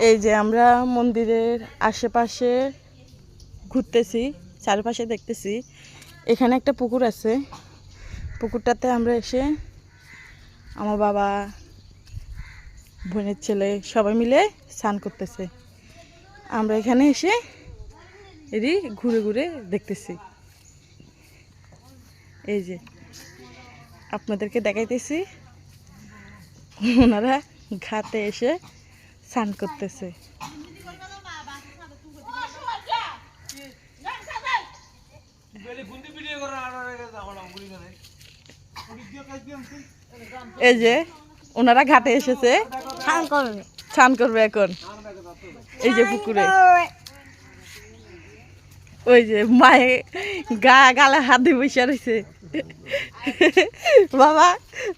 এই যে আমরা মন্দিরের আশেপাশে ঘুরতেছি, চারপাশে দেখতেছি। এখানে একটা পুকুর আছে, পুকুরটাতে আমরা এসে আমার বাবা, বোনের ছেলে সবাই মিলে স্নান করতেছে। আমরা এখানে এসে এরই ঘুরে ঘুরে দেখতেছি। এই যে আপনাদেরকে দেখাইতেছি, ওনারা ঘাটে এসে স্নান করতেছে। এই যে ওনারা ঘাটে এসেছে, স্নান করবে এখন। এই যে পুকুরে ওই যে মায়ে গালে হাত দিয়ে বসে রয়েছে। বাবা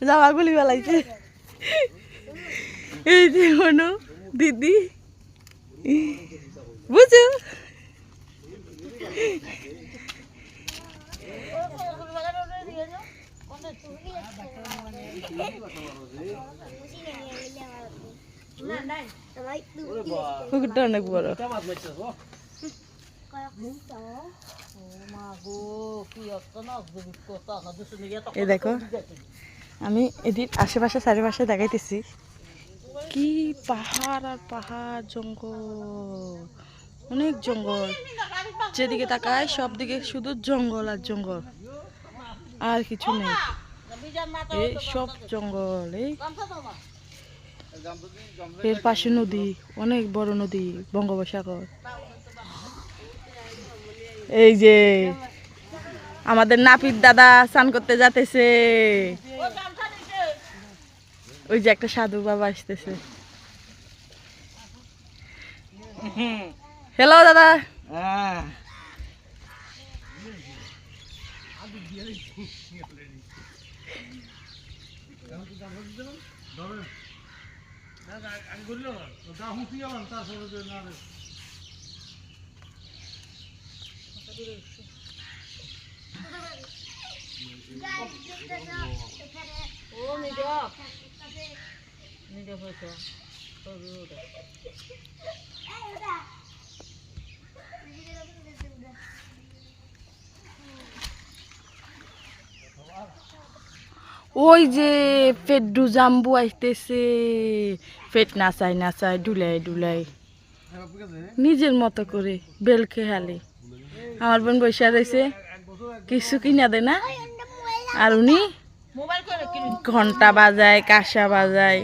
জামা গুলি বেলাইছে। এই যে মনু দিদি বুঝু পুকুরটা অনেক বড়। এই দেখো আমি এদিক আশেপাশে চারিপাশে দেখাইতেছি, কি পাহাড় আর পাহাড়, জঙ্গল, অনেক জঙ্গল। যেদিকে তাকায় সব দিকে শুধু জঙ্গল আর জঙ্গল, আর কিছু নেই। এই সব জঙ্গল। এর পাশে নদী, অনেক বড় নদী, বঙ্গোপসাগর। এই যে আমাদের নাপিত দাদা স্নান করতে যাতেছে। ওই যে একটা সাধু বাবা আসতেছে। হ্যালো দাদা। ওই যে পেড্ডু জাম্বু আসতেছে, পেট নাচাই নাচাই ডুলাই ডুলাই নিজের মতো করে বেল খেয়ালে। আমার বোন বসে রয়েছে, কিছু কিনা দেয় না, আর উনি ঘন্টা বাজায়, কাঁসা বাজায়।